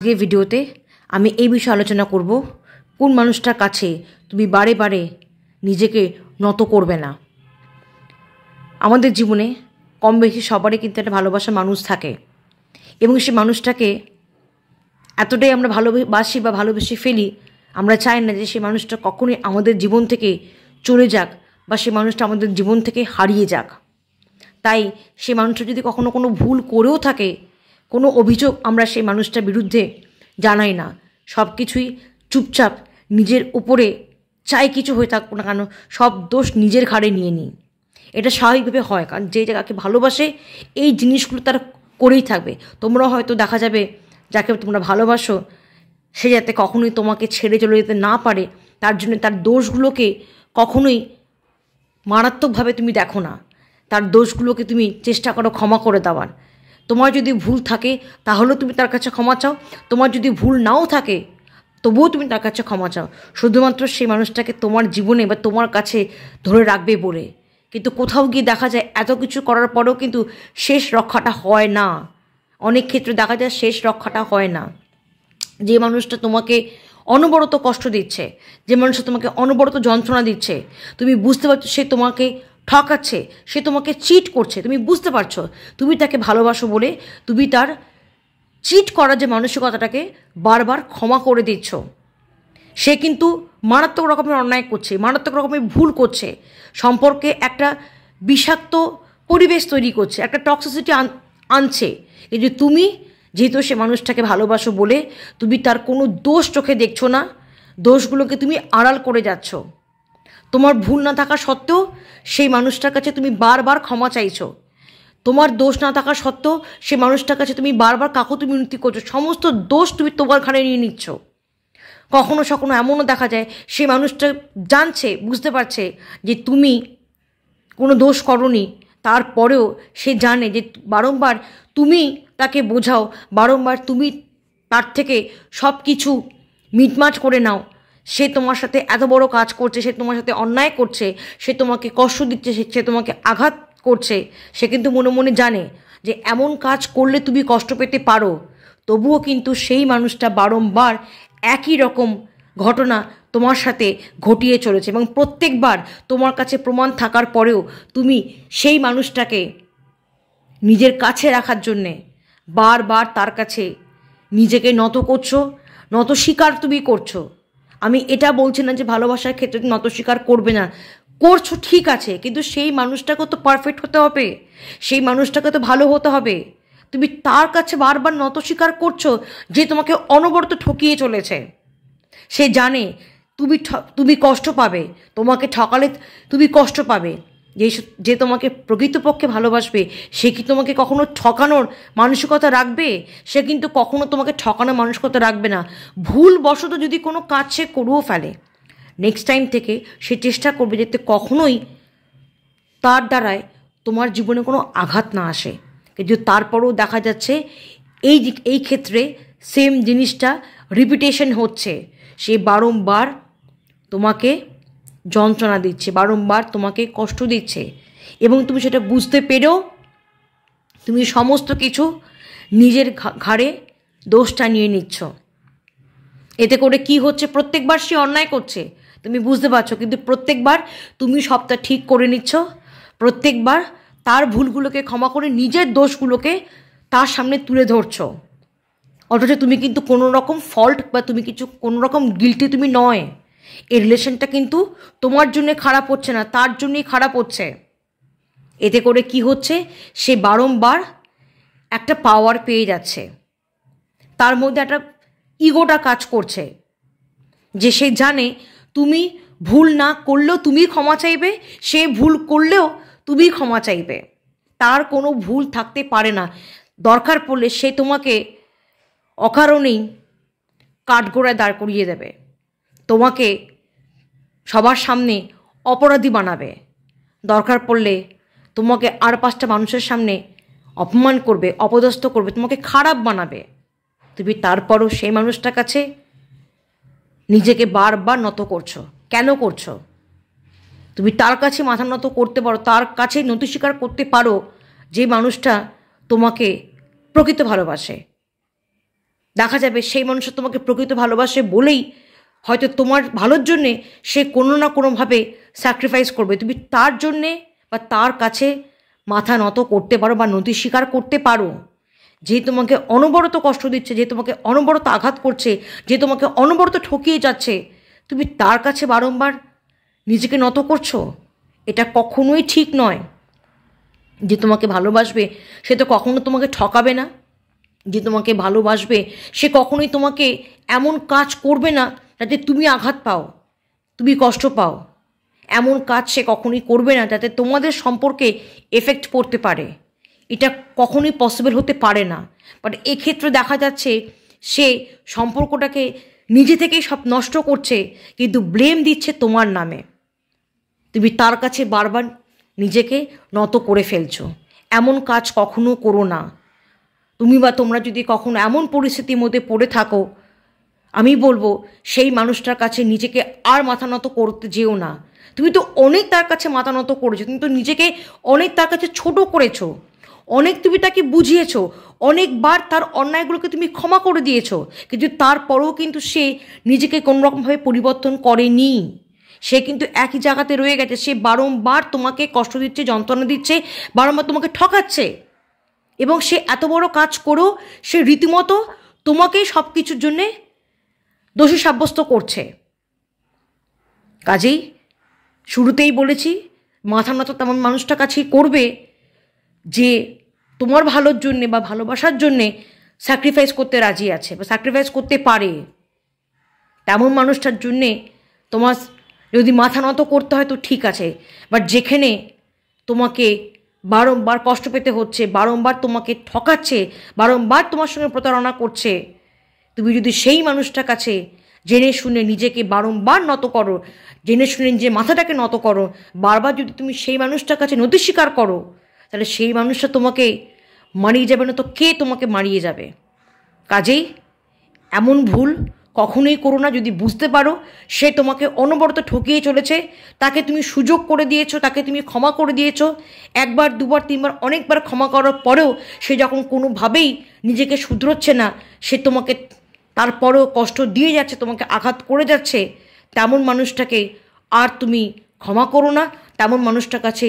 আজকের ভিডিওতে আমি এই বিষয়ে আলোচনা করব কোন মানুষটার কাছে তুমি বারে বারে নিজেকে নত করবে না। আমাদের জীবনে কম বেশি সবারই কিন্তু একটা ভালোবাসার মানুষ থাকে এবং সেই মানুষটাকে এতটাই আমরা ভালোবাসি বা ভালোবেসে ফেলি, আমরা চাই না যে সেই মানুষটা কখনোই আমাদের জীবন থেকে চলে যাক বা সেই মানুষটা আমাদের জীবন থেকে হারিয়ে যাক। তাই সেই মানুষটা যদি কখনো কোনো ভুল করেও থাকে, কোনো অভিযোগ আমরা সেই মানুষটার বিরুদ্ধে জানাই না, সব কিছুই চুপচাপ নিজের উপরে চাই কিছু হয়ে থাকুক না কেন সব দোষ নিজের ঘাড়ে নিয়ে নিই। এটা স্বাভাবিকভাবে হয়, কারণ যে যাকে ভালোবাসে এই জিনিসগুলো তারা করেই থাকবে। তোমরা হয়তো দেখা যাবে যাকে তোমরা ভালোবাসো সে যাতে কখনোই তোমাকে ছেড়ে চলে যেতে না পারে, তার জন্য তার দোষগুলোকে কখনোই মারাত্মকভাবে তুমি দেখো না, তার দোষগুলোকে তুমি চেষ্টা করো ক্ষমা করে দেওয়ার। তোমার যদি ভুল থাকে তাহলেও তুমি তার কাছে ক্ষমা চাও, তোমার যদি ভুল নাও থাকে তবুও তুমি তার কাছে ক্ষমা চাও, শুধুমাত্র সেই মানুষটাকে তোমার জীবনে বা তোমার কাছে ধরে রাখবে বলে। কিন্তু কোথাও গিয়ে দেখা যায় এত কিছু করার পরেও কিন্তু শেষ রক্ষাটা হয় না। অনেক ক্ষেত্রে দেখা যায় শেষ রক্ষাটা হয় না। যে মানুষটা তোমাকে অনবরত কষ্ট দিচ্ছে, যে মানুষটা তোমাকে অনবরত যন্ত্রণা দিচ্ছে, তুমি বুঝতে পারছো সে তোমাকে ঠকাচ্ছে, সে তোমাকে চিট করছে, তুমি বুঝতে পারছো, তুমি তাকে ভালোবাসো বলে তুমি তার চিট করার যে মানসিকতাটাকে বারবার ক্ষমা করে দিচ্ছ। সে কিন্তু মারাত্মক রকমের অন্যায় করছে, মারাত্মক রকমের ভুল করছে, সম্পর্কে একটা বিষাক্ত পরিবেশ তৈরি করছে, একটা টক্সিসিটি আনছে। কিন্তু তুমি যেহেতু সে মানুষটাকে ভালোবাসো বলে তুমি তার কোনো দোষ চোখে দেখছো না, দোষগুলোকে তুমি আড়াল করে যাচ্ছ। তোমার ভুল না থাকা সত্ত্বেও সেই মানুষটার কাছে তুমি বারবার ক্ষমা চাইছো, তোমার দোষ না থাকা সত্ত্বেও সেই মানুষটার কাছে তুমি বারবার কাকুতি মিনতি করছো, সমস্ত দোষ তুমি তোমার ঘাড়ে নিয়ে নিচ্ছ। কখনো সখনো এমনও দেখা যায় সেই মানুষটা জানছে, বুঝতে পারছে যে তুমি কোনো দোষ করনি, তারপরেও সে জানে যে বারংবার তুমি তাকে বোঝাও, বারংবার তুমি তার থেকে সব কিছু মিটমাট করে নাও। সে তোমার সাথে এত বড় কাজ করছে, সে তোমার সাথে অন্যায় করছে, সে তোমাকে কষ্ট দিচ্ছে, সে তোমাকে আঘাত করছে, সে কিন্তু মনে মনে জানে যে এমন কাজ করলে তুমি কষ্ট পেতে পারো। তবুও কিন্তু সেই মানুষটা বারংবার একই রকম ঘটনা তোমার সাথে ঘটিয়ে চলেছে এবং প্রত্যেকবার তোমার কাছে প্রমাণ থাকার পরেও তুমি সেই মানুষটাকে নিজের কাছে রাখার জন্যে বারবার তার কাছে নিজেকে নত করছো, নত স্বীকার তুমি করছো। আমি এটা বলছি না যে ভালোবাসার ক্ষেত্রে নত স্বীকার করবে না, করছো ঠিক আছে, কিন্তু সেই মানুষটাকে তো পারফেক্ট হতে হবে, সেই মানুষটাকে তো ভালো হতে হবে। তুমি তার কাছে বারবার নত স্বীকার করছো যে তোমাকে অনবরত ঠকিয়ে চলেছে। সে জানে তুমি কষ্ট পাবে, তোমাকে ঠকালে তুমি কষ্ট পাবে। যে তোমাকে প্রকৃতপক্ষে ভালোবাসবে সে কি তোমাকে কখনো ঠকানোর মানসিকতা রাখবে? সে কিন্তু কখনো তোমাকে ঠকানোর মানসিকতা রাখবে না। ভুলবশত যদি কোনো কাজ সে করেও ফেলে, নেক্সট টাইম থেকে সে চেষ্টা করবে যাতে কখনোই তার দ্বারায় তোমার জীবনে কোনো আঘাত না আসে। কিন্তু তারপরেও দেখা যাচ্ছে এই ক্ষেত্রে সেম জিনিসটা রিপিটেশন হচ্ছে। সে বারংবার তোমাকে যন্ত্রণা দিচ্ছে, বারংবার তোমাকে কষ্ট দিচ্ছে এবং তুমি সেটা বুঝতে পেরেও তুমি সমস্ত কিছু নিজের ঘাড়ে দোষটা নিয়ে নিচ্ছ। এতে করে কি হচ্ছে, প্রত্যেকবার সে অন্যায় করছে তুমি বুঝতে পারছো, কিন্তু প্রত্যেকবার তুমি সবটা ঠিক করে নিচ্ছ, প্রত্যেকবার তার ভুলগুলোকে ক্ষমা করে নিজের দোষগুলোকে তার সামনে তুলে ধরছো। অথচ তুমি কিন্তু কোনো রকম ফল্ট বা তুমি কিছু কোনো রকম গিল্টি তুমি নয়। এই রিলেশনটা কিন্তু তোমার জন্যে খারাপ হচ্ছে না, তার জন্যই খারাপ হচ্ছে। এতে করে কি হচ্ছে, সে বারংবার একটা পাওয়ার পেয়ে যাচ্ছে, তার মধ্যে একটা ইগোটা কাজ করছে যে সে জানে তুমি ভুল না করলেও তুমি ক্ষমা চাইবে, সে ভুল করলেও তুমি ক্ষমা চাইবে, তার কোনো ভুল থাকতে পারে না। দরকার পড়লে সে তোমাকে অকারণেই কাঠগোড়ায় দাঁড় করিয়ে দেবে, তোমাকে সবার সামনে অপরাধী বানাবে, দরকার পড়লে তোমাকে আর 5টা মানুষের সামনে অপমান করবে, অপদস্থ করবে, তোমাকে খারাপ বানাবে। তুমি তারপরও সেই মানুষটার কাছে নিজেকে বারবার নত করছো। কেন করছো? তুমি তার কাছে মাথা নত করতে পারো, তার কাছে নতি স্বীকার করতে পারো যে মানুষটা তোমাকে প্রকৃত ভালোবাসে, দেখা যাবে সেই মানুষটা তোমাকে প্রকৃত ভালোবাসে বলেই হয়তো তোমার ভালোর জন্যে সে কোনো না কোনোভাবে স্যাক্রিফাইস করবে। তুমি তার জন্যে বা তার কাছে মাথা নত করতে পারো বা নতি স্বীকার করতে পারো। যে তোমাকে অনবরত কষ্ট দিচ্ছে, যে তোমাকে অনবরত আঘাত করছে, যে তোমাকে অনবরত ঠকিয়ে যাচ্ছে, তুমি তার কাছে বারংবার নিজেকে নত করছো, এটা কখনোই ঠিক নয়। যে তোমাকে ভালোবাসবে সে তো কখনো তোমাকে ঠকাবে না। যে তোমাকে ভালোবাসবে সে কখনোই তোমাকে এমন কাজ করবে না যাতে তুমি আঘাত পাও, তুমি কষ্ট পাও। এমন কাজ সে কখনোই করবে না যাতে তোমাদের সম্পর্কে এফেক্ট পড়তে পারে। এটা কখনোই পসিবল হতে পারে না। বাট এক্ষেত্রে দেখা যাচ্ছে সে সম্পর্কটাকে নিজে থেকেই সব নষ্ট করছে, কিন্তু ব্লেম দিচ্ছে তোমার নামে। তুমি তার কাছে বারবার নিজেকে নত করে ফেলছো। এমন কাজ কখনো করো না। তুমি বা তোমরা যদি কখনো এমন পরিস্থিতির মধ্যে পড়ে থাকো, আমি বলবো সেই মানুষটার কাছে নিজেকে আর মাথা নত করতে যেও না। তুমি তো অনেক তার কাছে মাথা নত করেছো, তুমি তো নিজেকে অনেক তার কাছে ছোট করেছো, অনেক তুমি তাকে বুঝিয়েছো, অনেকবার তার অন্যায়গুলোকে তুমি ক্ষমা করে দিয়েছো, কিন্তু তারপরেও কিন্তু সে নিজেকে কোনোরকমভাবে পরিবর্তন করেনি। সে কিন্তু একই জায়গাতে রয়ে গেছে। সে বারংবার তোমাকে কষ্ট দিচ্ছে, যন্ত্রণা দিচ্ছে, বারংবার তোমাকে ঠকাচ্ছে, এবং সে এত বড় কাজ করেও সে রীতিমতো তোমাকেই সব কিছুর জন্যে দোষী সাব্যস্ত করছে। কাজেই শুরুতেই বলেছি, মাথা নত তেমন মানুষটার কাছেই করবে যে তোমার ভালোর জন্যে বা ভালোবাসার জন্যে স্যাক্রিফাইস করতে রাজি আছে বা স্যাক্রিফাইস করতে পারে। তেমন মানুষটার জন্যে তোমার যদি মাথা নত করতে হয় তো ঠিক আছে, বাট যেখানে তোমাকে বারংবার কষ্ট পেতে হচ্ছে, বারংবার তোমাকে ঠকাচ্ছে, বারংবার তোমার সঙ্গে প্রতারণা করছে, তুমি যদি সেই মানুষটার কাছে জেনে শুনে নিজেকে বারংবার নত করো, জেনে শুনে যে মাথাটাকে নত করো, বারবার যদি তুমি সেই মানুষটার কাছে নতি স্বীকার করো, তাহলে সেই মানুষটা তোমাকে মারিয়ে যাবে না তো কে তোমাকে মারিয়ে যাবে? কাজেই এমন ভুল কখনোই করো না। যদি বুঝতে পারো সে তোমাকে অনবরত ঠকিয়ে চলেছে, তাকে তুমি সুযোগ করে দিয়েছো, তাকে তুমি ক্ষমা করে দিয়েছো, একবার দুবার তিনবার অনেকবার ক্ষমা করার পরেও সে যখন কোনোভাবেই নিজেকে শুধরোচ্ছে না, সে তোমাকে তারপরেও কষ্ট দিয়ে যাচ্ছে, তোমাকে আঘাত করে যাচ্ছে, তেমন মানুষটাকে আর তুমি ক্ষমা করো না। তেমন মানুষটার কাছে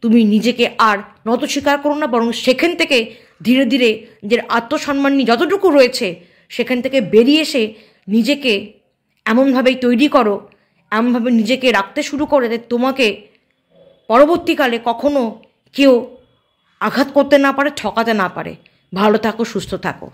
তুমি নিজেকে আর নত স্বীকার করো না, বরং সেখান থেকে ধীরে ধীরে নিজের আত্মসম্মান নিয়ে যতটুকু রয়েছে সেখান থেকে বেরিয়ে এসে নিজেকে এমনভাবেই তৈরি করো, এমনভাবে নিজেকে রাখতে শুরু করো যাতে তোমাকে পরবর্তীকালে কখনো কেউ আঘাত করতে না পারে, ঠকাতে না পারে। ভালো থাকো, সুস্থ থাকো।